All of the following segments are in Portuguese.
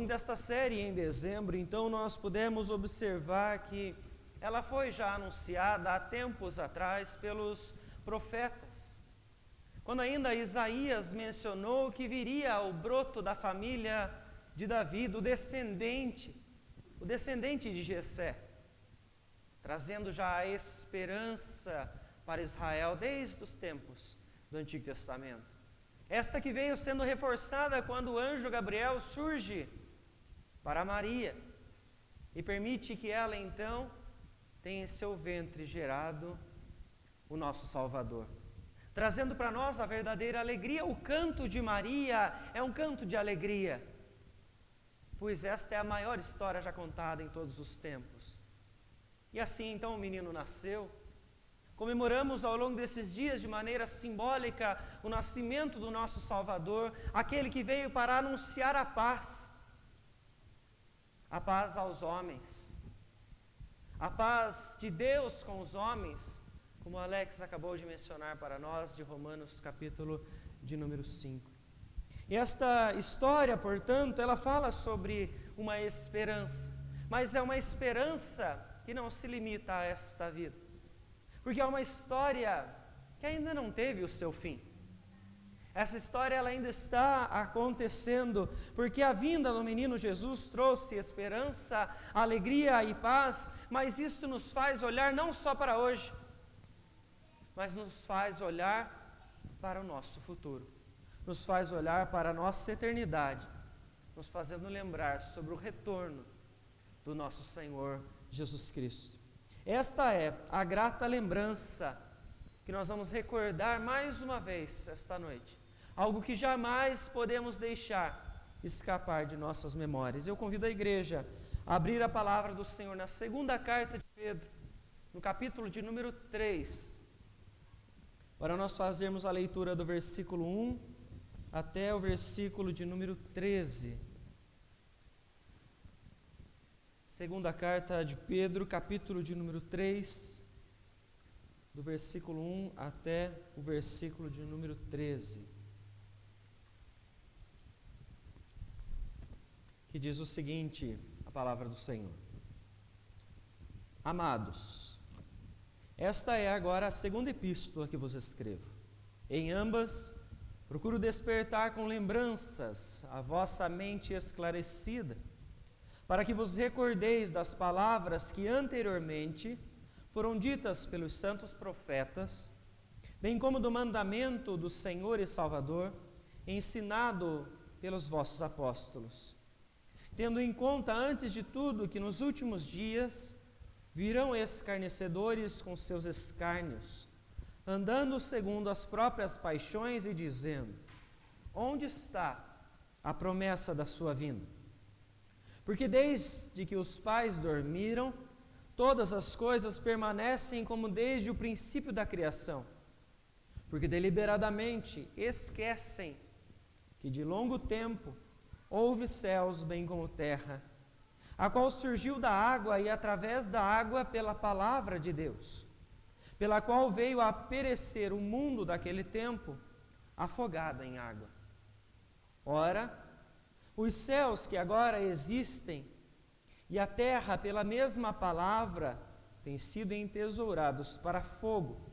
desta série em dezembro, então, nós pudemos observar que ela foi já anunciada há tempos atrás pelos profetas. Quando ainda Isaías mencionou que viria o broto da família de Davi, o descendente de Jessé, trazendo já a esperança para Israel desde os tempos do Antigo Testamento. Esta que veio sendo reforçada quando o anjo Gabriel surge para Maria e permite que ela então tenha em seu ventre gerado o nosso Salvador, trazendo para nós a verdadeira alegria. O canto de Maria é um canto de alegria, pois esta é a maior história já contada em todos os tempos. E assim então o menino nasceu. Comemoramos ao longo desses dias de maneira simbólica o nascimento do nosso Salvador, aquele que veio para anunciar a paz aos homens, a paz de Deus com os homens, como o Alex acabou de mencionar para nós, de Romanos capítulo de número 5. E esta história, portanto, ela fala sobre uma esperança, mas é uma esperança que não se limita a esta vida, porque é uma história que ainda não teve o seu fim. Essa história ela ainda está acontecendo, porque a vinda do menino Jesus trouxe esperança, alegria e paz, mas isso nos faz olhar não só para hoje, mas nos faz olhar para o nosso futuro, nos faz olhar para a nossa eternidade, nos fazendo lembrar sobre o retorno do nosso Senhor Jesus Cristo. Esta é a grata lembrança que nós vamos recordar mais uma vez esta noite, algo que jamais podemos deixar escapar de nossas memórias. Eu convido a igreja a abrir a palavra do Senhor na segunda carta de Pedro, no capítulo de número 3, para nós fazermos a leitura do versículo 1 até o versículo de número 13. Segunda carta de Pedro, capítulo de número 3, do versículo 1 até o versículo de número 13. Que diz o seguinte, a palavra do Senhor: Amados, esta é agora a segunda epístola que vos escrevo. Em ambas, procuro despertar com lembranças a vossa mente esclarecida, para que vos recordeis das palavras que anteriormente foram ditas pelos santos profetas, bem como do mandamento do Senhor e Salvador, ensinado pelos vossos apóstolos. Tendo em conta, antes de tudo, que nos últimos dias virão escarnecedores com seus escárnios, andando segundo as próprias paixões e dizendo: onde está a promessa da sua vinda? Porque desde que os pais dormiram, todas as coisas permanecem como desde o princípio da criação. Porque deliberadamente esquecem que de longo tempo houve céus bem como terra, a qual surgiu da água e através da água pela palavra de Deus, pela qual veio a perecer o mundo daquele tempo, afogado em água. Ora, os céus que agora existem e a terra, pela mesma palavra, têm sido entesourados para fogo,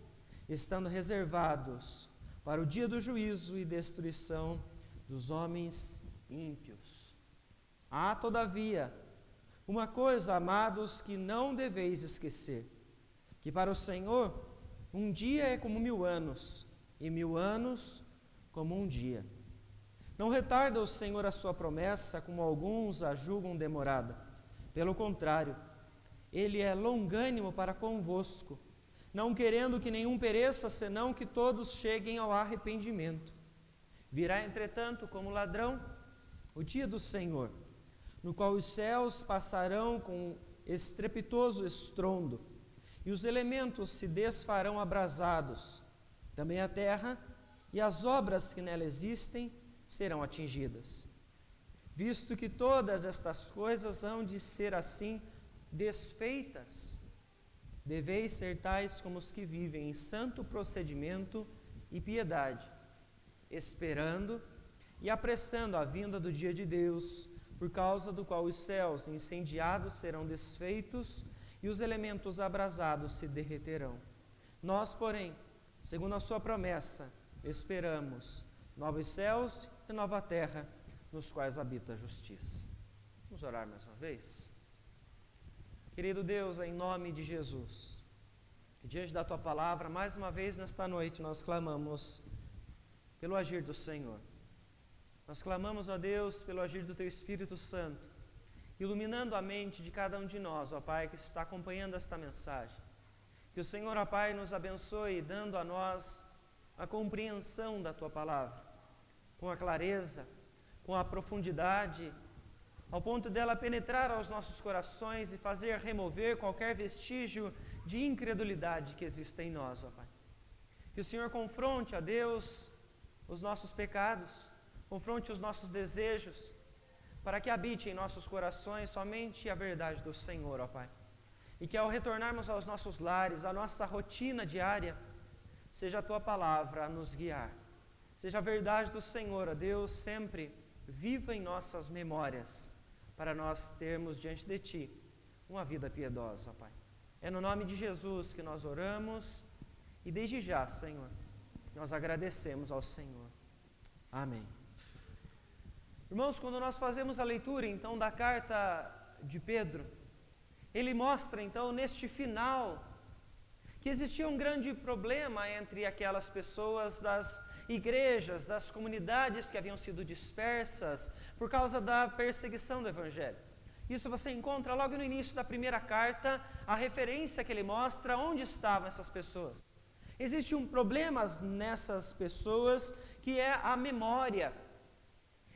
estando reservados para o dia do juízo e destruição dos homens ímpios. Há, todavia, uma coisa, amados, que não deveis esquecer, que para o Senhor um dia é como 1000 anos, e 1000 anos como um dia. Não retarda o Senhor a sua promessa, como alguns a julgam demorada. Pelo contrário, Ele é longânimo para convosco, não querendo que nenhum pereça, senão que todos cheguem ao arrependimento. Virá, entretanto, como ladrão, o dia do Senhor, no qual os céus passarão com estrepitoso estrondo, e os elementos se desfarão abrasados. Também a terra e as obras que nela existem serão atingidas. Visto que todas estas coisas hão de ser assim desfeitas, deveis ser tais como os que vivem em santo procedimento e piedade, esperando e apressando a vinda do dia de Deus, por causa do qual os céus incendiados serão desfeitos e os elementos abrasados se derreterão. Nós, porém, segundo a sua promessa, esperamos novos céus e nova terra, nos quais habita a justiça. Vamos orar mais uma vez? Querido Deus, em nome de Jesus, diante da Tua palavra, mais uma vez nesta noite nós clamamos pelo agir do Senhor. Nós clamamos, ó Deus, pelo agir do Teu Espírito Santo, iluminando a mente de cada um de nós, ó Pai, que está acompanhando esta mensagem. Que o Senhor, ó Pai, nos abençoe, dando a nós a compreensão da Tua palavra, com a clareza, com a profundidade, ao ponto dela penetrar aos nossos corações e fazer remover qualquer vestígio de incredulidade que exista em nós, ó Pai. Que o Senhor confronte, ó Deus, os nossos pecados, confronte os nossos desejos, para que habite em nossos corações somente a verdade do Senhor, ó Pai. E que ao retornarmos aos nossos lares, à nossa rotina diária, seja a Tua palavra a nos guiar. Seja a verdade do Senhor, ó Deus, sempre viva em nossas memórias, para nós termos diante de Ti uma vida piedosa, ó Pai. É no nome de Jesus que nós oramos e desde já, Senhor, nós agradecemos ao Senhor. Amém. Irmãos, quando nós fazemos a leitura, então, da carta de Pedro, ele mostra, então, neste final, que existia um grande problema entre aquelas pessoas das igrejas, das comunidades que haviam sido dispersas por causa da perseguição do Evangelho. Isso você encontra logo no início da primeira carta, a referência que ele mostra onde estavam essas pessoas. Existe um problema nessas pessoas que é a memória.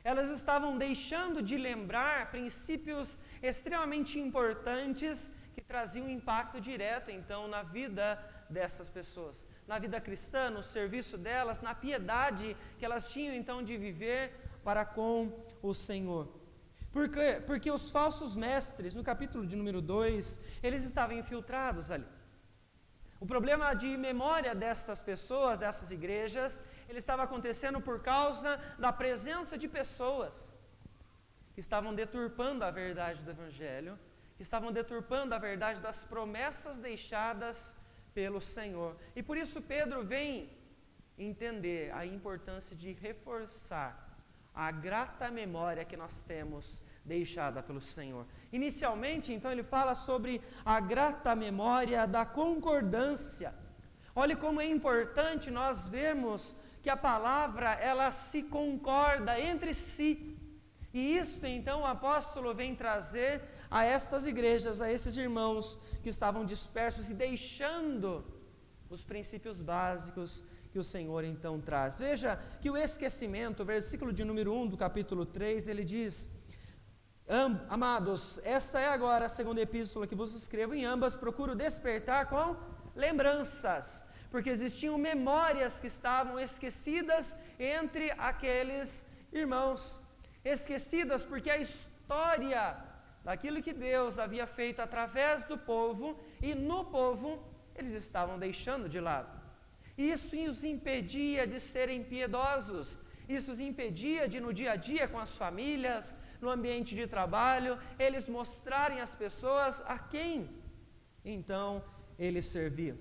Elas estavam deixando de lembrar princípios extremamente importantes que traziam impacto direto, então, na vida dessas pessoas, na vida cristã, no serviço delas, na piedade que elas tinham, então, de viver para com o Senhor. Porque os falsos mestres, no capítulo de número 2, eles estavam infiltrados ali. O problema de memória dessas pessoas, dessas igrejas, ele estava acontecendo por causa da presença de pessoas que estavam deturpando a verdade do Evangelho, que estavam deturpando a verdade das promessas deixadas pelo Senhor. E por isso Pedro vem entender a importância de reforçar a grata memória que nós temos deixada pelo Senhor. Inicialmente, então, ele fala sobre a grata memória da concordância. Olhe como é importante nós vermos que a palavra, ela se concorda entre si. E isto, então, o apóstolo vem trazer a estas igrejas, a esses irmãos que estavam dispersos e deixando os princípios básicos que o Senhor então traz. Veja que o esquecimento, versículo de número 1 do capítulo 3, ele diz: amados, esta é agora a segunda epístola que vos escrevo, em ambas procuro despertar com lembranças, porque existiam memórias que estavam esquecidas entre aqueles irmãos, esquecidas porque a história daquilo que Deus havia feito através do povo e no povo, eles estavam deixando de lado. Isso os impedia de serem piedosos, isso os impedia de no dia a dia com as famílias, no ambiente de trabalho, eles mostrarem às pessoas a quem então eles serviam.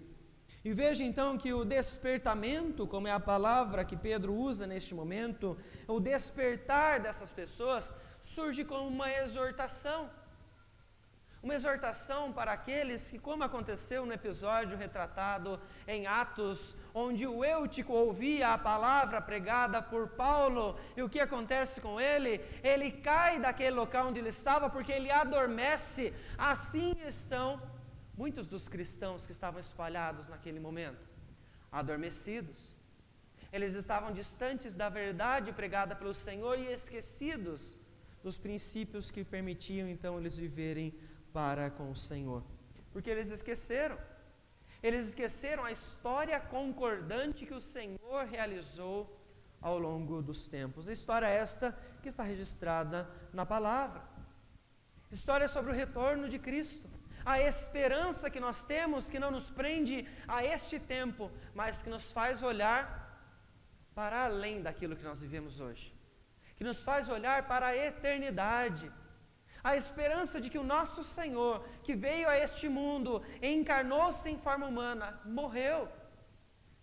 E veja então que o despertamento, como é a palavra que Pedro usa neste momento, o despertar dessas pessoas surge como uma exortação. Uma exortação para aqueles que, como aconteceu no episódio retratado em Atos, onde o Eutico ouvia a palavra pregada por Paulo, e o que acontece com ele? Ele cai daquele local onde ele estava porque ele adormece. Assim estão muitos dos cristãos que estavam espalhados naquele momento, adormecidos. Eles estavam distantes da verdade pregada pelo Senhor e esquecidos dos princípios que permitiam então eles viverem para com o Senhor, porque eles esqueceram a história concordante que o Senhor realizou ao longo dos tempos, a história esta que está registrada na palavra, história sobre o retorno de Cristo, a esperança que nós temos, que não nos prende a este tempo, mas que nos faz olhar para além daquilo que nós vivemos hoje, que nos faz olhar para a eternidade. A esperança de que o nosso Senhor, que veio a este mundo, encarnou-se em forma humana, morreu,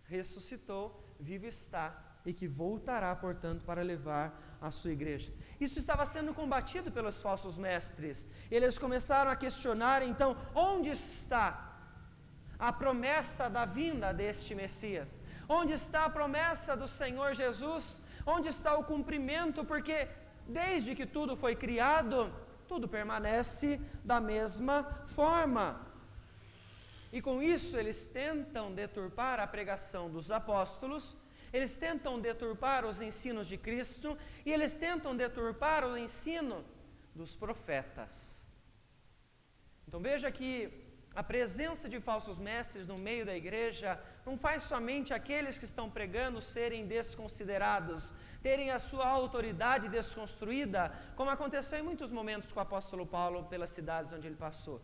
ressuscitou, vivo está, e que voltará, portanto, para levar a sua igreja. Isso estava sendo combatido pelos falsos mestres. Eles começaram a questionar, então, onde está a promessa da vinda deste Messias? Onde está a promessa do Senhor Jesus? Onde está o cumprimento? Porque desde que tudo foi criado, tudo permanece da mesma forma. E com isso eles tentam deturpar a pregação dos apóstolos, eles tentam deturpar os ensinos de Cristo e eles tentam deturpar o ensino dos profetas. Então veja que a presença de falsos mestres no meio da igreja não faz somente aqueles que estão pregando serem desconsiderados, terem a sua autoridade desconstruída, como aconteceu em muitos momentos com o apóstolo Paulo pelas cidades onde ele passou.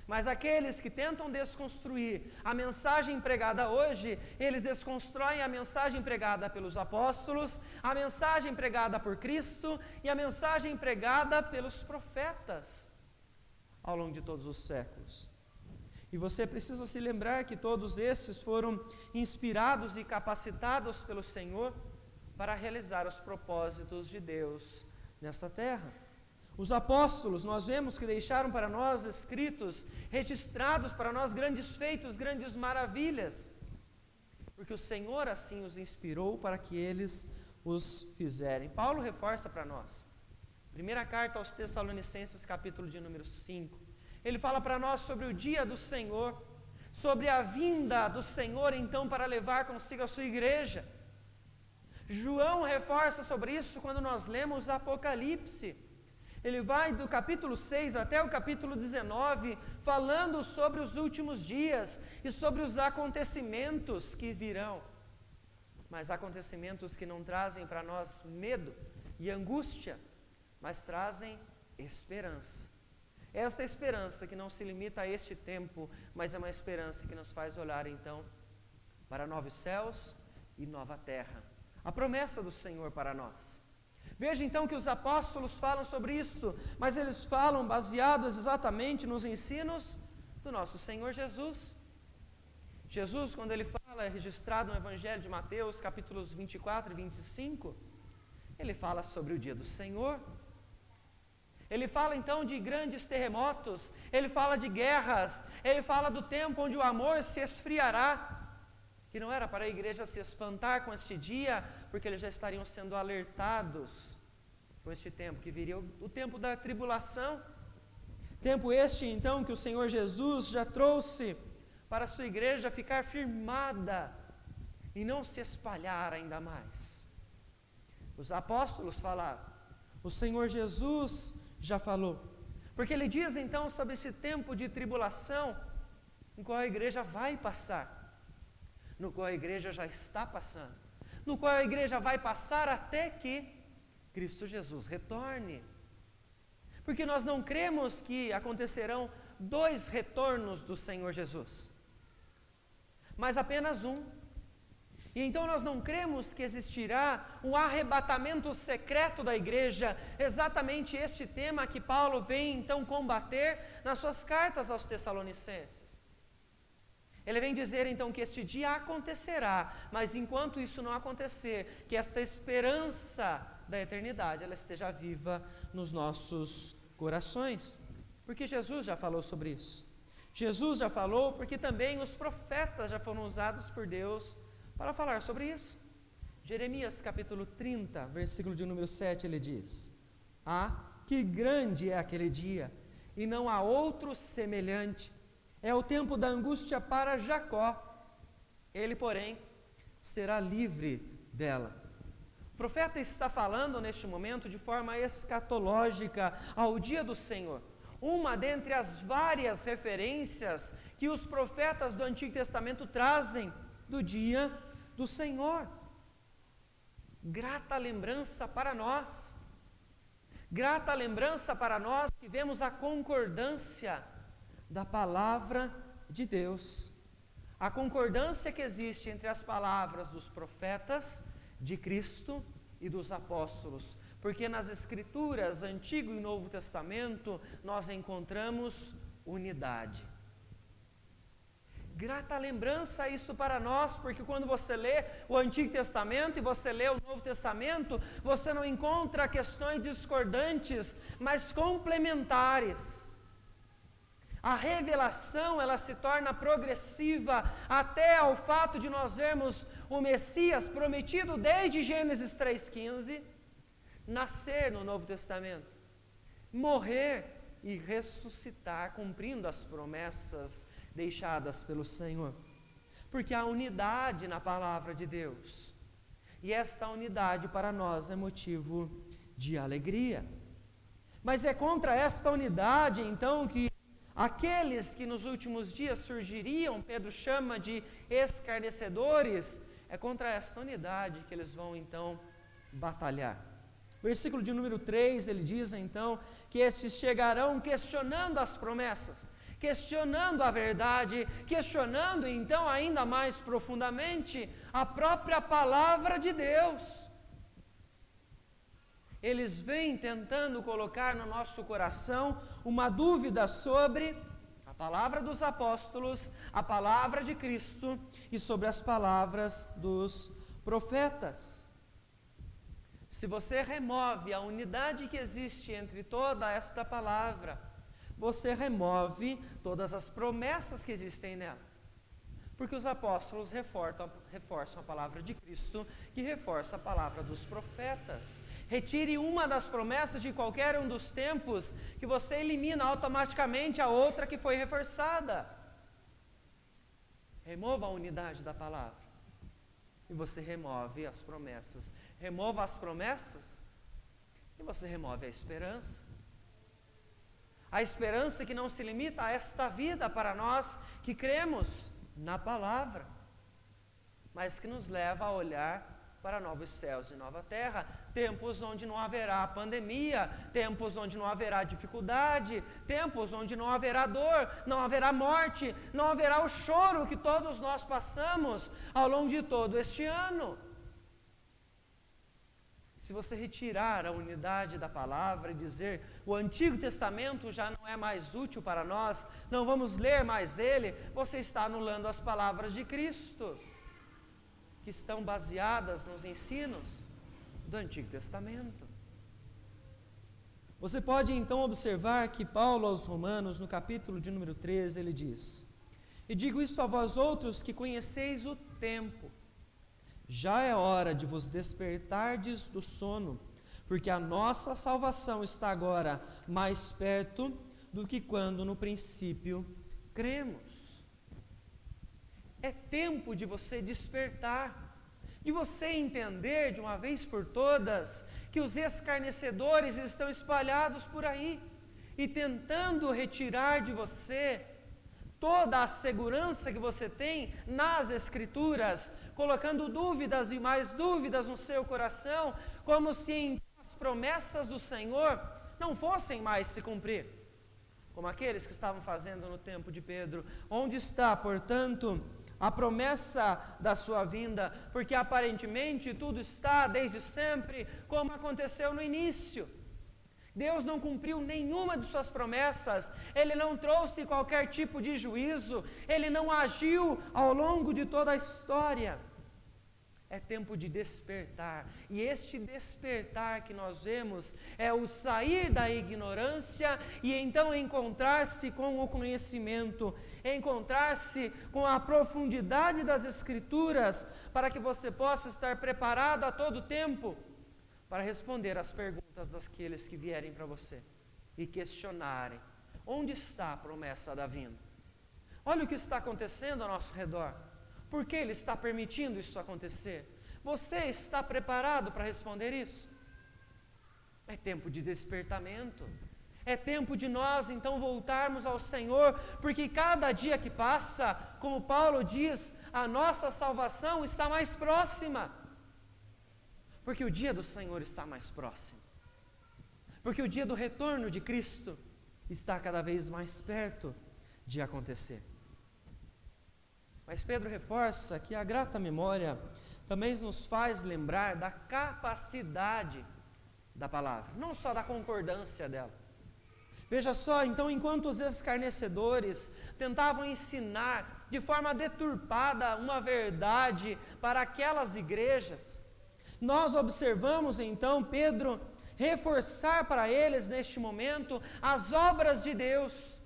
Mas aqueles que tentam desconstruir a mensagem pregada hoje, eles desconstroem a mensagem pregada pelos apóstolos, a mensagem pregada por Cristo e a mensagem pregada pelos profetas ao longo de todos os séculos. E você precisa se lembrar que todos esses foram inspirados e capacitados pelo Senhor para realizar os propósitos de Deus nessa terra. Os apóstolos, nós vemos que deixaram para nós escritos, registrados para nós grandes feitos, grandes maravilhas, porque o Senhor assim os inspirou para que eles os fizerem. Paulo reforça para nós, primeira carta aos Tessalonicenses, capítulo de número 5, ele fala para nós sobre o dia do Senhor, sobre a vinda do Senhor então para levar consigo a sua igreja. João reforça sobre isso quando nós lemos Apocalipse. Ele vai do capítulo 6 até o capítulo 19, falando sobre os últimos dias e sobre os acontecimentos que virão. Mas acontecimentos que não trazem para nós medo e angústia, mas trazem esperança. Essa esperança que não se limita a este tempo, mas é uma esperança que nos faz olhar então para novos céus e nova terra. A promessa do Senhor para nós. Veja então que os apóstolos falam sobre isso, mas eles falam baseados exatamente nos ensinos do nosso Senhor Jesus. Jesus, quando ele fala, é registrado no Evangelho de Mateus, capítulos 24 e 25, ele fala sobre o dia do Senhor. Ele fala então de grandes terremotos, ele fala de guerras, ele fala do tempo onde o amor se esfriará, que não era para a igreja se espantar com este dia, porque eles já estariam sendo alertados com este tempo, que viria o tempo da tribulação, tempo este então que o Senhor Jesus já trouxe para a sua igreja ficar firmada e não se espalhar ainda mais. Os apóstolos falaram, o Senhor Jesus já falou, porque ele diz então sobre esse tempo de tribulação, em qual a igreja vai passar, no qual a igreja já está passando, no qual a igreja vai passar até que Cristo Jesus retorne. Porque nós não cremos que acontecerão 2 retornos do Senhor Jesus, mas apenas um. E então nós não cremos que existirá um arrebatamento secreto da igreja, exatamente este tema que Paulo vem então combater nas suas cartas aos Tessalonicenses. Ele vem dizer então que este dia acontecerá, mas enquanto isso não acontecer, que esta esperança da eternidade, ela esteja viva nos nossos corações. Porque Jesus já falou sobre isso. Jesus já falou porque também os profetas já foram usados por Deus para falar sobre isso. Jeremias capítulo 30, versículo de número 7, ele diz: que grande é aquele dia, e não há outro semelhante. É o tempo da angústia para Jacó, ele, porém, será livre dela. O profeta está falando neste momento de forma escatológica ao dia do Senhor. Uma dentre as várias referências que os profetas do Antigo Testamento trazem do dia do Senhor. Grata lembrança para nós. Grata lembrança para nós que vemos a concordância da palavra de Deus. A concordância que existe entre as palavras dos profetas, de Cristo e dos apóstolos. Porque nas Escrituras, Antigo e Novo Testamento, nós encontramos unidade. Grata lembrança isso para nós, porque quando você lê o Antigo Testamento e você lê o Novo Testamento, você não encontra questões discordantes, mas complementares. A revelação, ela se torna progressiva até ao fato de nós vermos o Messias prometido desde Gênesis 3,15, nascer no Novo Testamento, morrer e ressuscitar, cumprindo as promessas deixadas pelo Senhor, porque há unidade na palavra de Deus, e esta unidade para nós é motivo de alegria. Mas é contra esta unidade, então, que aqueles que nos últimos dias surgiriam, Pedro chama de escarnecedores, é contra esta unidade que eles vão, então, batalhar. Versículo de número 3, ele diz, então, que estes chegarão questionando as promessas, questionando a verdade, questionando então ainda mais profundamente a própria palavra de Deus. Eles vêm tentando colocar no nosso coração uma dúvida sobre a palavra dos apóstolos, a palavra de Cristo e sobre as palavras dos profetas. Se você remove a unidade que existe entre toda esta palavra, você remove todas as promessas que existem nela. Porque os apóstolos reforçam a palavra de Cristo, que reforça a palavra dos profetas. Retire uma das promessas de qualquer um dos tempos, que você elimina automaticamente a outra que foi reforçada. Remova a unidade da palavra, e você remove as promessas. Remova as promessas, e você remove a esperança. A esperança que não se limita a esta vida para nós que cremos na palavra, mas que nos leva a olhar para novos céus e nova terra, tempos onde não haverá pandemia, tempos onde não haverá dificuldade, tempos onde não haverá dor, não haverá morte, não haverá o choro que todos nós passamos ao longo de todo este ano. Se você retirar a unidade da palavra e dizer o Antigo Testamento já não é mais útil para nós, não vamos ler mais ele, você está anulando as palavras de Cristo, que estão baseadas nos ensinos do Antigo Testamento. Você pode então observar que Paulo aos Romanos, no capítulo de número 13, ele diz: "E digo isto a vós outros que conheceis o tempo, já é hora de vos despertardes do sono, porque a nossa salvação está agora mais perto do que quando no princípio cremos." É tempo de você despertar, de você entender de uma vez por todas que os escarnecedores estão espalhados por aí e tentando retirar de você toda a segurança que você tem nas Escrituras, colocando dúvidas e mais dúvidas no seu coração, como se as promessas do Senhor não fossem mais se cumprir, como aqueles que estavam fazendo no tempo de Pedro. Onde está, portanto, a promessa da sua vinda? Porque aparentemente tudo está desde sempre como aconteceu no início. Deus não cumpriu nenhuma de suas promessas, Ele não trouxe qualquer tipo de juízo, Ele não agiu ao longo de toda a história. É tempo de despertar, e este despertar que nós vemos é o sair da ignorância e então encontrar-se com o conhecimento, encontrar-se com a profundidade das Escrituras, para que você possa estar preparado a todo tempo para responder às perguntas daqueles que vierem para você e questionarem: onde está a promessa da vinda? Olha o que está acontecendo ao nosso redor. Por que Ele está permitindo isso acontecer? Você está preparado para responder isso? É tempo de despertamento. É tempo de nós então voltarmos ao Senhor, porque cada dia que passa, como Paulo diz, a nossa salvação está mais próxima. Porque o dia do Senhor está mais próximo. Porque o dia do retorno de Cristo está cada vez mais perto de acontecer. Mas Pedro reforça que a grata memória também nos faz lembrar da capacidade da palavra, não só da concordância dela. Veja só, então, enquanto os escarnecedores tentavam ensinar de forma deturpada uma verdade para aquelas igrejas, nós observamos então Pedro reforçar para eles neste momento as obras de Deus,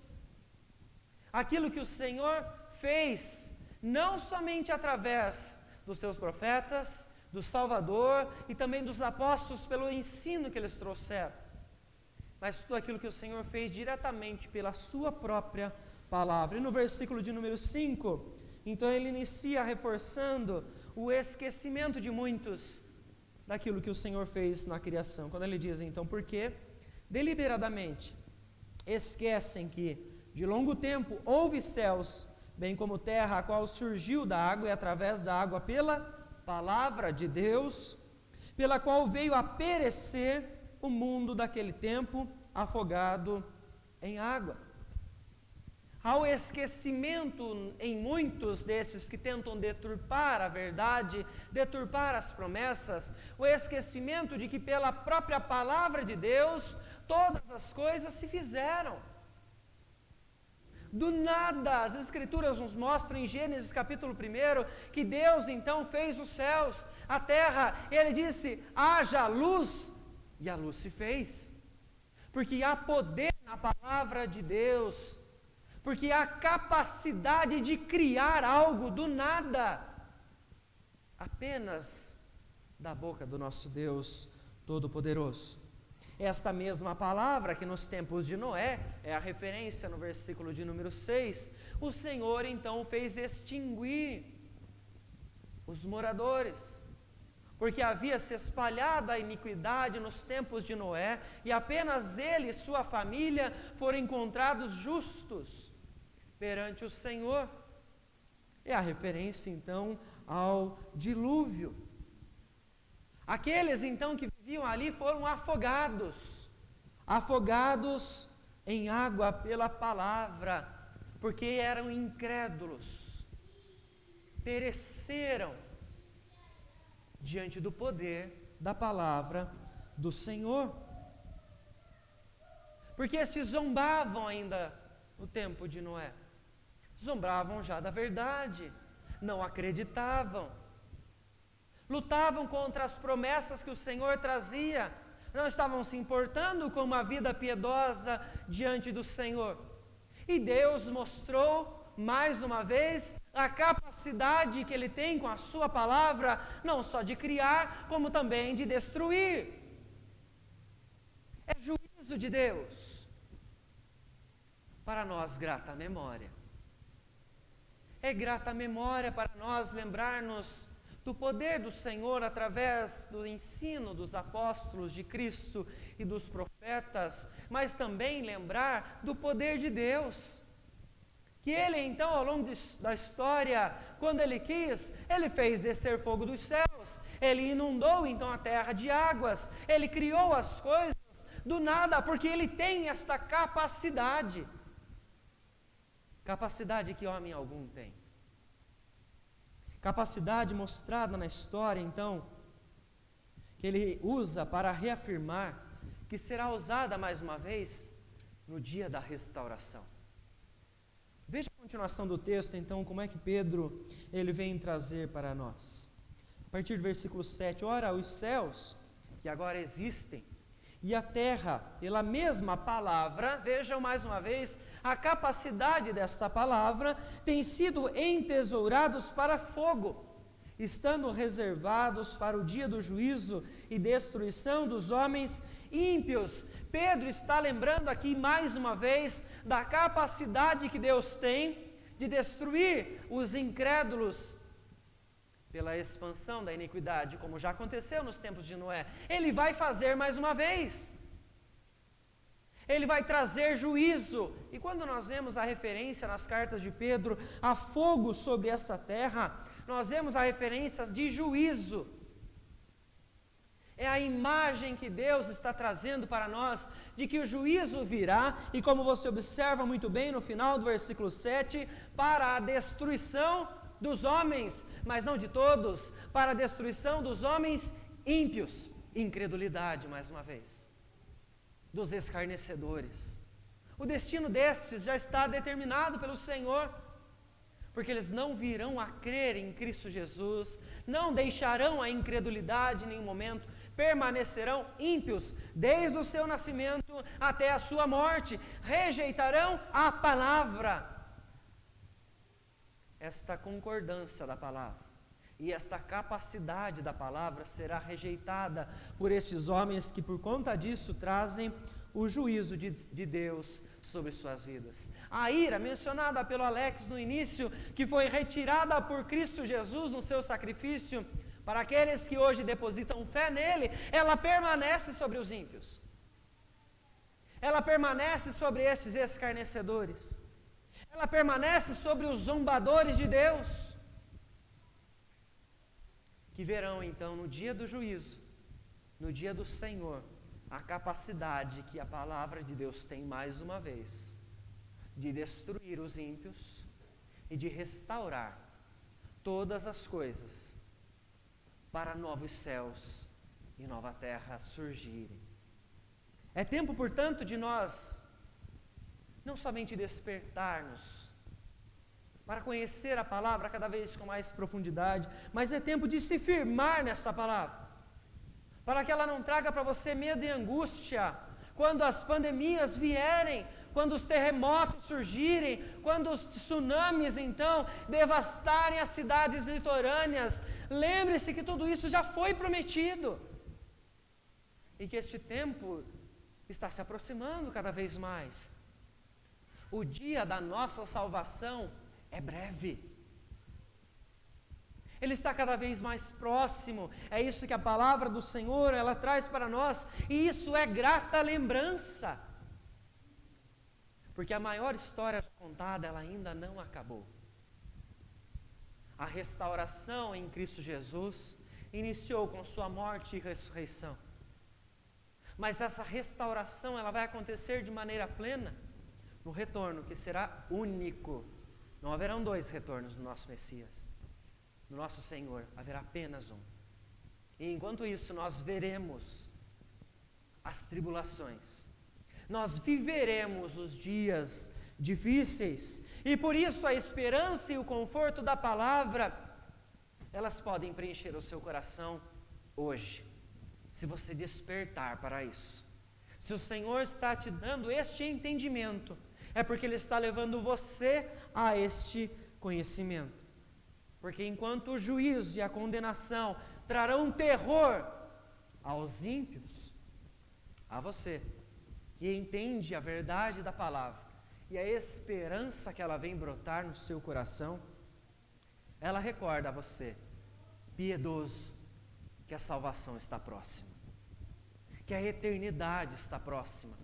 aquilo que o Senhor fez, não somente através dos seus profetas, do Salvador e também dos apóstolos pelo ensino que eles trouxeram, mas tudo aquilo que o Senhor fez diretamente pela sua própria palavra. E no versículo de número 5, então ele inicia reforçando o esquecimento de muitos daquilo que o Senhor fez na criação, quando ele diz então, porque deliberadamente esquecem que de longo tempo houve céus, bem como terra, a qual surgiu da água e através da água pela palavra de Deus, pela qual veio a perecer o mundo daquele tempo, afogado em água. Ao esquecimento em muitos desses que tentam deturpar a verdade, deturpar as promessas, o esquecimento de que pela própria palavra de Deus, todas as coisas se fizeram. Do nada, as Escrituras nos mostram em Gênesis capítulo 1, que Deus então fez os céus, a terra, e Ele disse, haja luz, e a luz se fez, porque há poder na palavra de Deus, porque há capacidade de criar algo do nada, apenas da boca do nosso Deus Todo-Poderoso. Esta mesma palavra que nos tempos de Noé, é a referência no versículo de número 6, o Senhor então fez extinguir os moradores, porque havia se espalhado a iniquidade nos tempos de Noé, e apenas ele e sua família foram encontrados justos perante o Senhor. É a referência então ao dilúvio. Aqueles então que viviam ali foram afogados em água pela palavra, porque eram incrédulos, pereceram diante do poder da palavra do Senhor, porque se zombavam ainda no tempo de Noé, zombavam já da verdade, não acreditavam, lutavam contra as promessas que o Senhor trazia, não estavam se importando com uma vida piedosa diante do Senhor, e Deus mostrou mais uma vez a capacidade que Ele tem com a sua palavra, não só de criar, como também de destruir. É juízo de Deus. Para nós, grata memória. É grata memória para nós lembrar-nos do poder do Senhor através do ensino dos apóstolos de Cristo e dos profetas, mas também lembrar do poder de Deus. Que Ele então, ao longo da história, quando Ele quis, Ele fez descer fogo dos céus, Ele inundou então a terra de águas, Ele criou as coisas do nada, porque Ele tem esta capacidade que homem algum tem. Capacidade mostrada na história, então, que Ele usa para reafirmar, que será usada mais uma vez no dia da restauração. Veja a continuação do texto, então, como é que Pedro, ele vem trazer para nós. A partir do versículo 7, ora, os céus, que agora existem, e a terra, pela mesma palavra, vejam mais uma vez, a capacidade dessa palavra, tem sido entesourados para fogo, estando reservados para o dia do juízo e destruição dos homens ímpios. Pedro está lembrando aqui mais uma vez da capacidade que Deus tem de destruir os incrédulos pela expansão da iniquidade, como já aconteceu nos tempos de Noé. Ele vai fazer mais uma vez. Ele vai trazer juízo. E quando nós vemos a referência nas cartas de Pedro a fogo sobre essa terra, nós vemos a referência de juízo. É a imagem que Deus está trazendo para nós, de que o juízo virá, e como você observa muito bem no final do versículo 7, para a destruição dos homens, mas não de todos, para a destruição dos homens ímpios. incredulidade, mais uma vez, dos escarnecedores. O destino destes já está determinado pelo Senhor, porque eles não virão a crer em Cristo Jesus, não deixarão a incredulidade em nenhum momento, permanecerão ímpios desde o seu nascimento até a sua morte, rejeitarão a palavra. Esta concordância da palavra e esta capacidade da palavra será rejeitada por estes homens que por conta disso trazem o juízo de Deus sobre suas vidas. A ira mencionada pelo Alex no início, que foi retirada por Cristo Jesus no seu sacrifício, para aqueles que hoje depositam fé nele, ela permanece sobre os ímpios. Ela permanece sobre esses escarnecedores. Ela permanece sobre os zombadores de Deus, que verão então no dia do juízo, no dia do Senhor, a capacidade que a palavra de Deus tem mais uma vez, de destruir os ímpios e de restaurar todas as coisas para novos céus e nova terra surgirem. É tempo, portanto, de nós não somente despertar-nos para conhecer a palavra cada vez com mais profundidade, mas é tempo de se firmar nessa palavra, para que ela não traga para você medo e angústia, quando as pandemias vierem, quando os terremotos surgirem, quando os tsunamis então devastarem as cidades litorâneas. Lembre-se que tudo isso já foi prometido, e que este tempo está se aproximando cada vez mais. O dia da nossa salvação é breve. Ele está cada vez mais próximo. É isso que a palavra do Senhor, ela traz para nós, e isso é grata lembrança. Porque a maior história contada, ela ainda não acabou. A restauração em Cristo Jesus iniciou com sua morte e ressurreição. Mas essa restauração, ela vai acontecer de maneira plena no retorno, que será único. Não haverão dois retornos do nosso Messias. No nosso Senhor haverá apenas um. E enquanto isso, nós veremos as tribulações. Nós viveremos os dias difíceis. E por isso a esperança e o conforto da palavra, elas podem preencher o seu coração hoje, se você despertar para isso. Se o Senhor está te dando este entendimento, é porque Ele está levando você a este conhecimento. Porque enquanto o juízo e a condenação trarão terror aos ímpios, a você, que entende a verdade da palavra e a esperança que ela vem brotar no seu coração, ela recorda a você, piedoso, que a salvação está próxima, que a eternidade está próxima,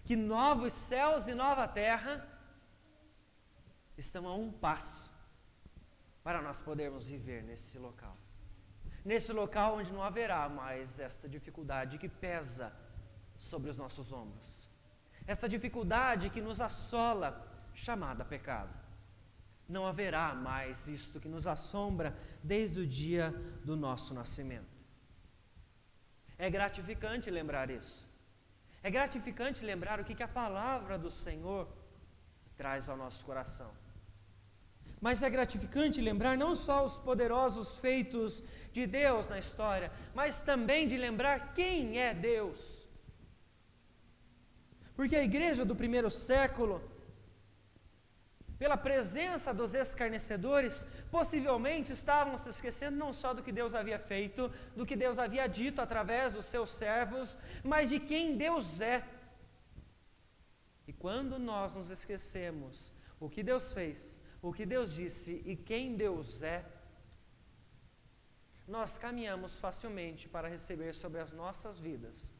que novos céus e nova terra estão a um passo para nós podermos viver nesse local onde não haverá mais esta dificuldade que pesa sobre os nossos ombros, essa dificuldade que nos assola, chamada pecado. Não haverá mais isto que nos assombra desde o dia do nosso nascimento. É gratificante lembrar isso. É gratificante lembrar o que a palavra do Senhor traz ao nosso coração. Mas é gratificante lembrar não só os poderosos feitos de Deus na história, mas também de lembrar quem é Deus. Porque a igreja do primeiro século, pela presença dos escarnecedores, possivelmente estavam se esquecendo não só do que Deus havia feito, do que Deus havia dito através dos seus servos, mas de quem Deus é. E quando nós nos esquecemos o que Deus fez, o que Deus disse e quem Deus é, nós caminhamos facilmente para receber sobre as nossas vidas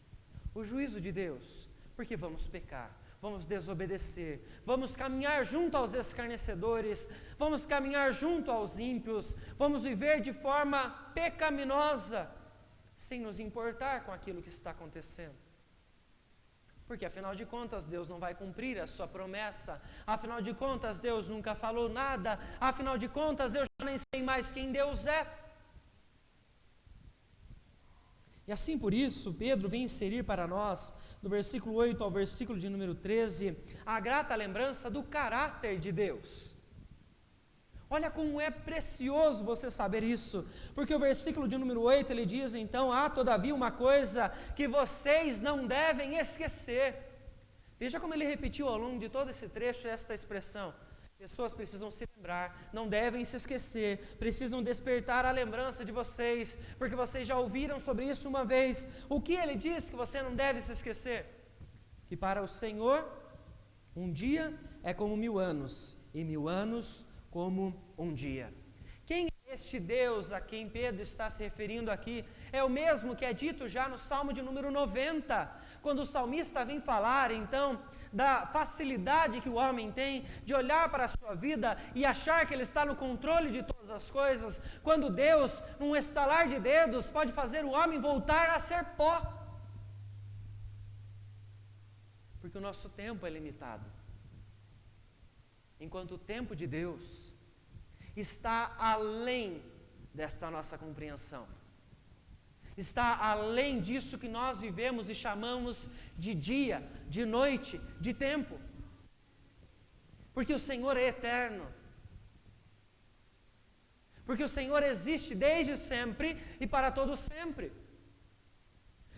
o juízo de Deus, porque vamos pecar, vamos desobedecer, vamos caminhar junto aos escarnecedores, vamos caminhar junto aos ímpios, vamos viver de forma pecaminosa, sem nos importar com aquilo que está acontecendo. Porque afinal de contas Deus não vai cumprir a sua promessa, afinal de contas Deus nunca falou nada, afinal de contas eu já nem sei mais quem Deus é. E assim por isso, Pedro vem inserir para nós, do versículo 8 ao versículo de número 13, a grata lembrança do caráter de Deus. Olha como é precioso você saber isso, porque o versículo de número 8, ele diz então: há todavia uma coisa que vocês não devem esquecer. Veja como ele repetiu ao longo de todo esse trecho esta expressão. Pessoas precisam se lembrar, não devem se esquecer, precisam despertar a lembrança de vocês, porque vocês já ouviram sobre isso uma vez. O que ele diz que você não deve se esquecer? Que para o Senhor, um dia é como 1000 anos, e 1000 anos como um dia. Quem é este Deus a quem Pedro está se referindo aqui? É o mesmo que é dito já no Salmo de número 90, quando o salmista vem falar, então, da facilidade que o homem tem de olhar para a sua vida e achar que ele está no controle de todas as coisas, quando Deus, num estalar de dedos, pode fazer o homem voltar a ser pó. Porque o nosso tempo é limitado. Enquanto o tempo de Deus está além desta nossa compreensão. Está além disso que nós vivemos e chamamos de dia, de noite, de tempo. Porque o Senhor é eterno. Porque o Senhor existe desde sempre e para todo sempre.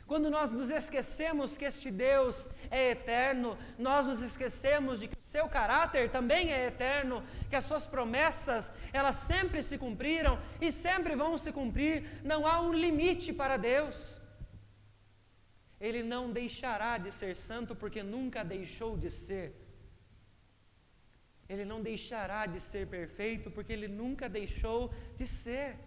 Quando nós nos esquecemos que este Deus é eterno, nós nos esquecemos de que o seu caráter também é eterno, que as suas promessas, elas sempre se cumpriram e sempre vão se cumprir, não há um limite para Deus. Ele não deixará de ser santo porque nunca deixou de ser. Ele não deixará de ser perfeito porque ele nunca deixou de ser.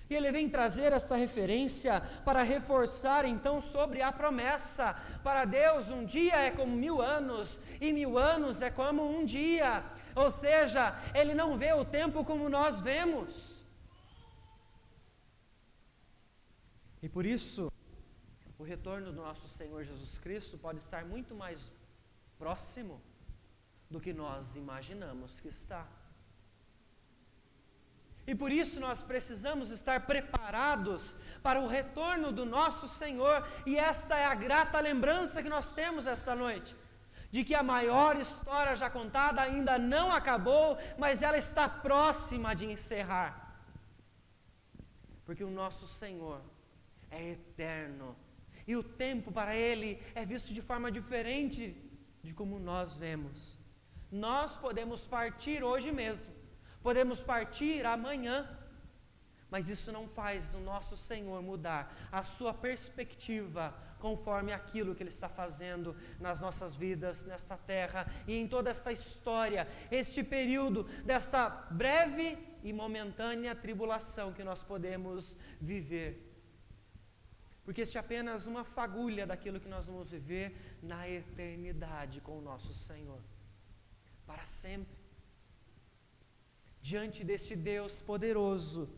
E ele vem trazer essa referência para reforçar então sobre a promessa. Para Deus um dia é como 1000 anos, e 1000 anos é como um dia. Ou seja, ele não vê o tempo como nós vemos. E por isso, o retorno do nosso Senhor Jesus Cristo pode estar muito mais próximo do que nós imaginamos que está. E por isso nós precisamos estar preparados para o retorno do nosso Senhor, e esta é a grata lembrança que nós temos esta noite, de que a maior história já contada ainda não acabou, mas ela está próxima de encerrar, porque o nosso Senhor é eterno, e o tempo para Ele é visto de forma diferente de como nós vemos. Nós podemos partir hoje mesmo, podemos partir amanhã, mas isso não faz o nosso Senhor mudar a sua perspectiva conforme aquilo que Ele está fazendo nas nossas vidas, nesta terra e em toda esta história, este período desta breve e momentânea tribulação que nós podemos viver. Porque este é apenas uma fagulha daquilo que nós vamos viver na eternidade com o nosso Senhor, para sempre. Diante deste Deus poderoso,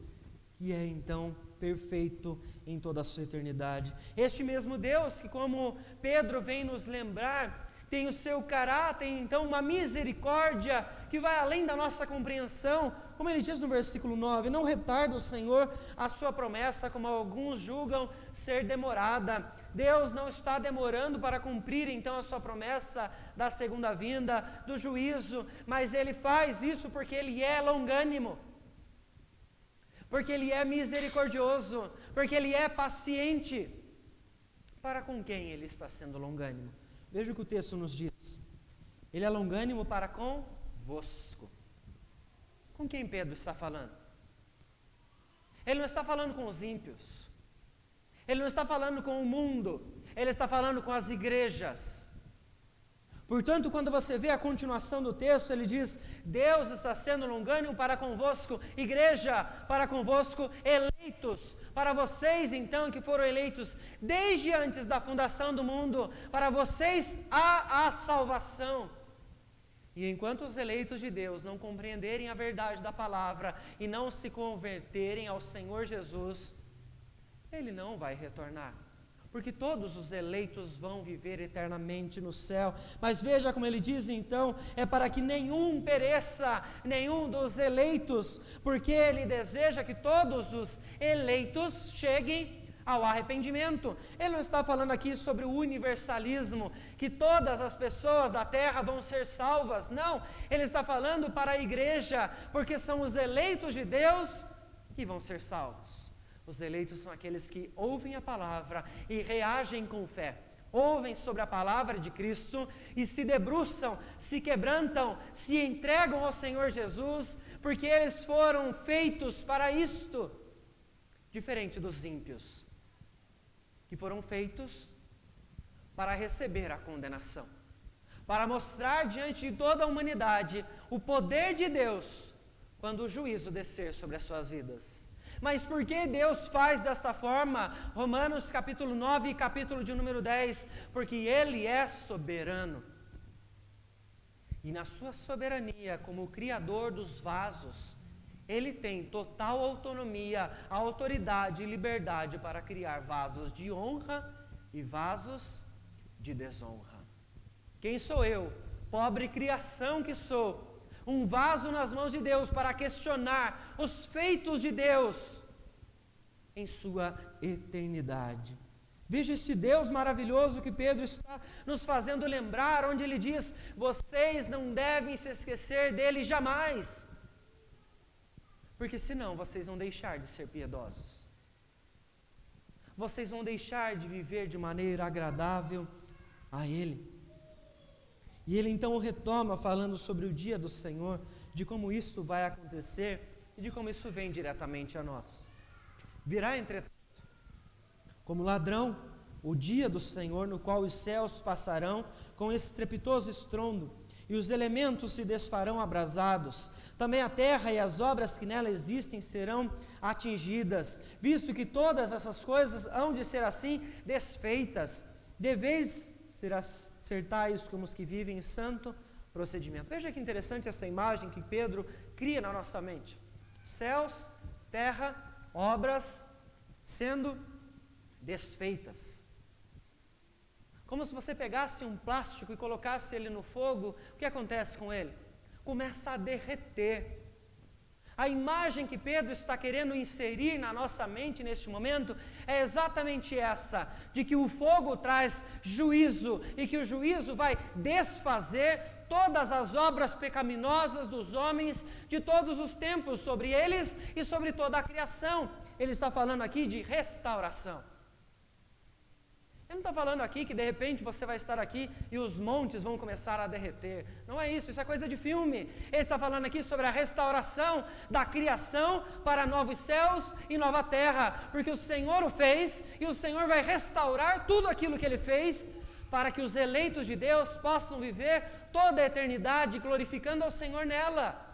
que é então perfeito em toda a sua eternidade. Este mesmo Deus que, como Pedro vem nos lembrar, tem o seu caráter, então uma misericórdia que vai além da nossa compreensão, como ele diz no versículo 9, não retarda o Senhor a sua promessa, como alguns julgam ser demorada. Deus não está demorando para cumprir então a sua promessa da segunda vinda, do juízo, mas Ele faz isso porque Ele é longânimo, porque Ele é misericordioso, porque Ele é paciente. Para com quem Ele está sendo longânimo? Veja o que o texto nos diz. Ele é longânimo para convosco. Com quem Pedro está falando? Ele não está falando com os ímpios. Ele não está falando com o mundo. Ele está falando com as igrejas. Portanto, quando você vê a continuação do texto, ele diz: Deus está sendo longânimo para convosco, igreja, para convosco, eleitos, para vocês então que foram eleitos desde antes da fundação do mundo, para vocês há a salvação. E enquanto os eleitos de Deus não compreenderem a verdade da palavra e não se converterem ao Senhor Jesus, Ele não vai retornar. Porque todos os eleitos vão viver eternamente no céu. Mas veja como ele diz então, é para que nenhum pereça, nenhum dos eleitos, porque ele deseja que todos os eleitos cheguem ao arrependimento. Ele não está falando aqui sobre o universalismo, que todas as pessoas da terra vão ser salvas. Não, ele está falando para a igreja, porque são os eleitos de Deus que vão ser salvos. Os eleitos são aqueles que ouvem a palavra e reagem com fé. Ouvem sobre a palavra de Cristo e se debruçam, se quebrantam, se entregam ao Senhor Jesus, porque eles foram feitos para isto. Diferente dos ímpios, que foram feitos para receber a condenação, para mostrar diante de toda a humanidade o poder de Deus quando o juízo descer sobre as suas vidas. Mas por que Deus faz dessa forma? Romanos capítulo 9 e capítulo de número 10, porque Ele é soberano. E na sua soberania, como o Criador dos vasos, Ele tem total autonomia, autoridade e liberdade para criar vasos de honra e vasos de desonra. Quem sou eu, pobre criação que sou, um vaso nas mãos de Deus para questionar os feitos de Deus em sua eternidade? Veja esse Deus maravilhoso que Pedro está nos fazendo lembrar, onde ele diz: vocês não devem se esquecer dele jamais, porque senão vocês vão deixar de ser piedosos, vocês vão deixar de viver de maneira agradável a Ele. E ele então retoma falando sobre o dia do Senhor, de como isso vai acontecer e de como isso vem diretamente a nós. Virá, entretanto, como ladrão, o dia do Senhor, no qual os céus passarão com estrepitoso estrondo, e os elementos se desfarão abrasados. Também a terra e as obras que nela existem serão atingidas, visto que todas essas coisas hão de ser assim desfeitas. Deveis ser tais como os que vivem em santo procedimento. Veja que interessante essa imagem que Pedro cria na nossa mente. Céus, terra, obras sendo desfeitas. Como se você pegasse um plástico e colocasse ele no fogo, o que acontece com ele? Começa a derreter. A imagem que Pedro está querendo inserir na nossa mente neste momento é exatamente essa, de que o fogo traz juízo e que o juízo vai desfazer todas as obras pecaminosas dos homens de todos os tempos, sobre eles e sobre toda a criação. Ele está falando aqui de restauração. Ele não está falando aqui que de repente você vai estar aqui e os montes vão começar a derreter. Não é isso, isso é coisa de filme. Ele está falando aqui sobre a restauração da criação para novos céus e nova terra. Porque o Senhor o fez e o Senhor vai restaurar tudo aquilo que Ele fez para que os eleitos de Deus possam viver toda a eternidade glorificando ao Senhor nela.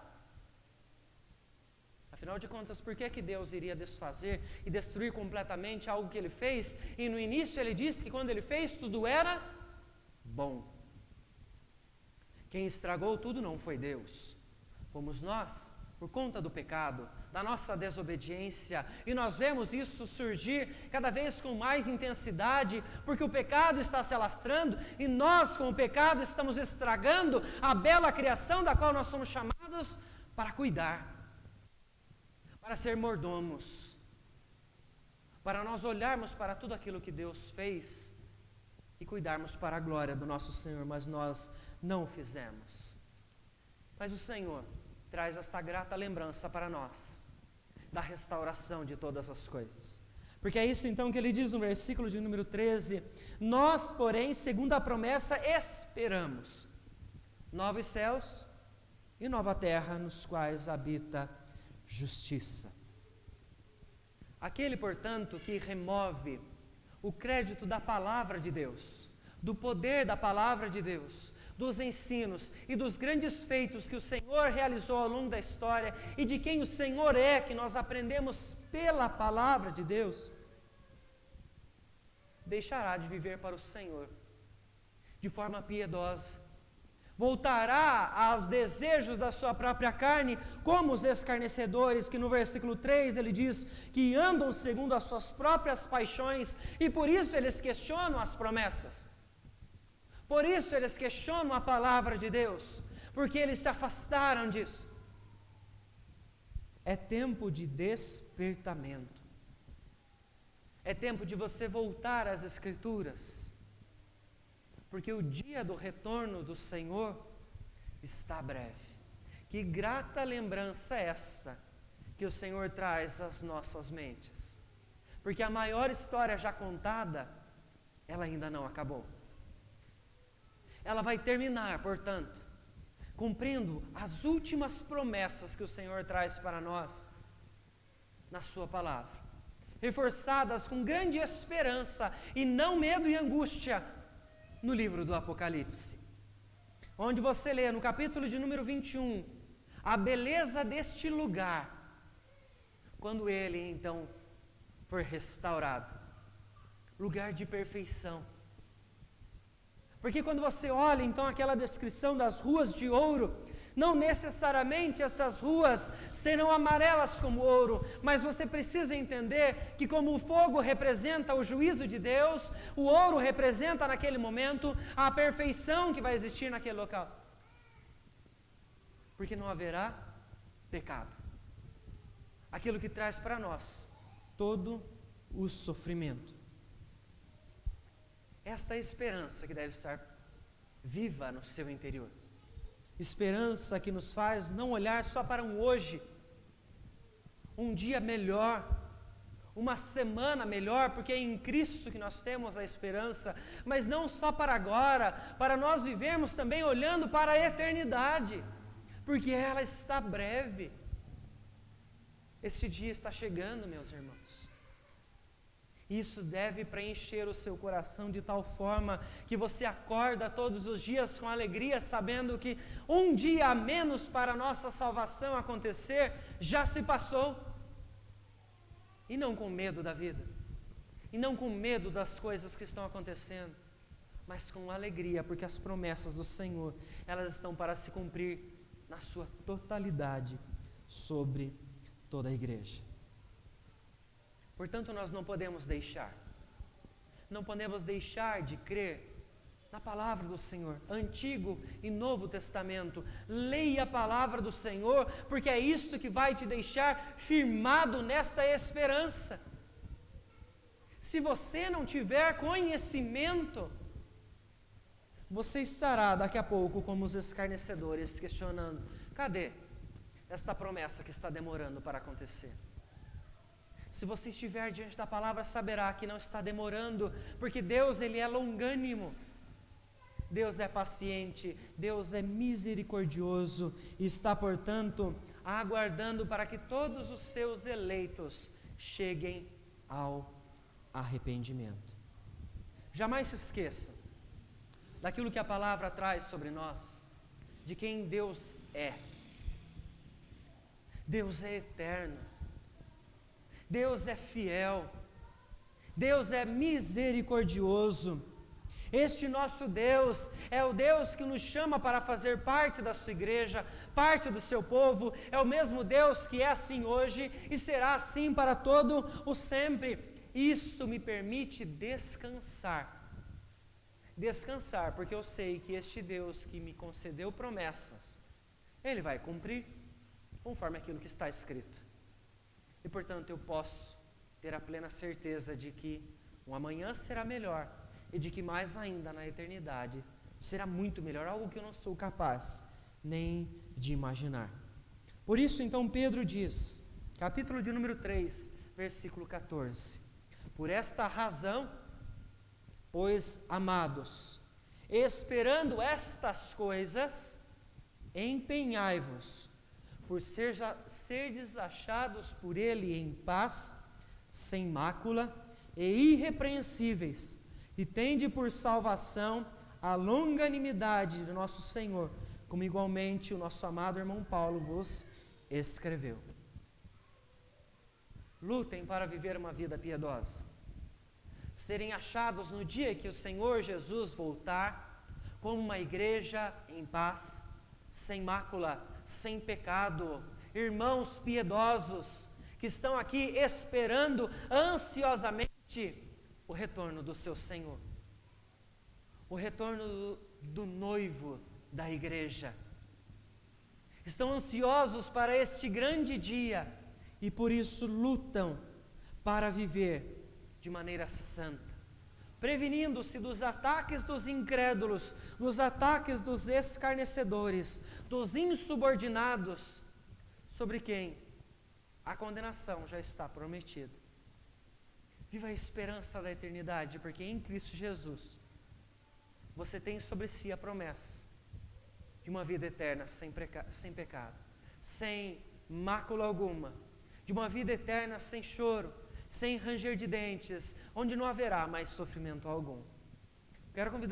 Afinal de contas, por que Deus iria desfazer e destruir completamente algo que Ele fez? E no início Ele disse que quando Ele fez, tudo era bom. Quem estragou tudo não foi Deus, fomos nós, por conta do pecado, da nossa desobediência. E nós vemos isso surgir cada vez com mais intensidade, porque o pecado está se alastrando e nós, com o pecado, estamos estragando a bela criação da qual nós somos chamados para cuidar, para ser mordomos, para nós olharmos para tudo aquilo que Deus fez e cuidarmos para a glória do nosso Senhor, mas nós não o fizemos. Mas o Senhor traz esta grata lembrança para nós, da restauração de todas as coisas. Porque é isso então que ele diz no versículo de número 13: nós, porém, segundo a promessa, esperamos novos céus e nova terra, nos quais habita justiça. Aquele, portanto, que remove o crédito da palavra de Deus, do poder da palavra de Deus, dos ensinos e dos grandes feitos que o Senhor realizou ao longo da história e de quem o Senhor é, que nós aprendemos pela palavra de Deus, deixará de viver para o Senhor de forma piedosa, voltará aos desejos da sua própria carne, como os escarnecedores, que no versículo 3 ele diz que andam segundo as suas próprias paixões, e por isso eles questionam as promessas, por isso eles questionam a palavra de Deus, porque eles se afastaram disso. É tempo de despertamento, É tempo de você voltar às Escrituras, porque o dia do retorno do Senhor está breve. Que grata lembrança é essa que o Senhor traz às nossas mentes, porque a maior história já contada, ela ainda não acabou. Ela vai terminar, portanto, cumprindo as últimas promessas que o Senhor traz para nós na sua palavra, reforçadas com grande esperança e não medo e angústia no livro do Apocalipse, onde você lê no capítulo de número 21, a beleza deste lugar, quando ele então for restaurado, lugar de perfeição. Porque quando você olha então aquela descrição das ruas de ouro, não necessariamente essas ruas serão amarelas como ouro, mas você precisa entender que como o fogo representa o juízo de Deus, o ouro representa naquele momento a perfeição que vai existir naquele local. Porque não haverá pecado. Aquilo que traz para nós todo o sofrimento. Esta é a esperança que deve estar viva no seu interior. Esperança que nos faz não olhar só para um hoje, um dia melhor, uma semana melhor, porque é em Cristo que nós temos a esperança, mas não só para agora, para nós vivermos também olhando para a eternidade, porque ela está breve. Este dia está chegando, meus irmãos. Isso deve preencher o seu coração de tal forma que você acorda todos os dias com alegria, sabendo que um dia a menos para a nossa salvação acontecer já se passou. E não com medo da vida, e não com medo das coisas que estão acontecendo, mas com alegria, porque as promessas do Senhor, elas estão para se cumprir na sua totalidade sobre toda a igreja. Portanto, nós não podemos deixar de crer na palavra do Senhor, Antigo e Novo Testamento. Leia a palavra do Senhor, porque é isso que vai te deixar firmado nesta esperança. Se você não tiver conhecimento, você estará daqui a pouco como os escarnecedores, questionando: cadê essa promessa que está demorando para acontecer? Se você estiver diante da palavra, saberá que não está demorando, porque Deus, Ele é longânimo, Deus é paciente, Deus é misericordioso, e está, portanto, aguardando para que todos os seus eleitos cheguem ao arrependimento. Jamais se esqueça daquilo que a palavra traz sobre nós, de quem Deus é. Deus é eterno, Deus é fiel, Deus é misericordioso. Este nosso Deus é o Deus que nos chama para fazer parte da sua igreja, parte do seu povo. É o mesmo Deus que é assim hoje e será assim para todo o sempre. Isso me permite descansar, porque eu sei que este Deus que me concedeu promessas, Ele vai cumprir conforme aquilo que está escrito. E portanto eu posso ter a plena certeza de que um amanhã será melhor, e de que mais ainda na eternidade será muito melhor, algo que eu não sou capaz nem de imaginar. Por isso então Pedro diz, capítulo de número 3, versículo 14: por esta razão, pois, amados, esperando estas coisas, empenhai-vos por serdes achados por Ele em paz, sem mácula e irrepreensíveis, e tende por salvação a longanimidade do nosso Senhor, como igualmente o nosso amado irmão Paulo vos escreveu. Lutem para viver uma vida piedosa, serem achados no dia que o Senhor Jesus voltar, como uma igreja em paz, sem mácula, sem pecado, irmãos piedosos, que estão aqui esperando ansiosamente o retorno do seu Senhor, o retorno do noivo da igreja. Estão ansiosos para este grande dia e por isso lutam para viver de maneira santa, prevenindo-se dos ataques dos incrédulos, dos ataques dos escarnecedores, dos insubordinados, sobre quem a condenação já está prometida. Viva a esperança da eternidade, porque em Cristo Jesus você tem sobre si a promessa de uma vida eterna sem pecado, sem mácula alguma, de uma vida eterna sem choro, sem ranger de dentes, onde não haverá mais sofrimento algum. Quero convidar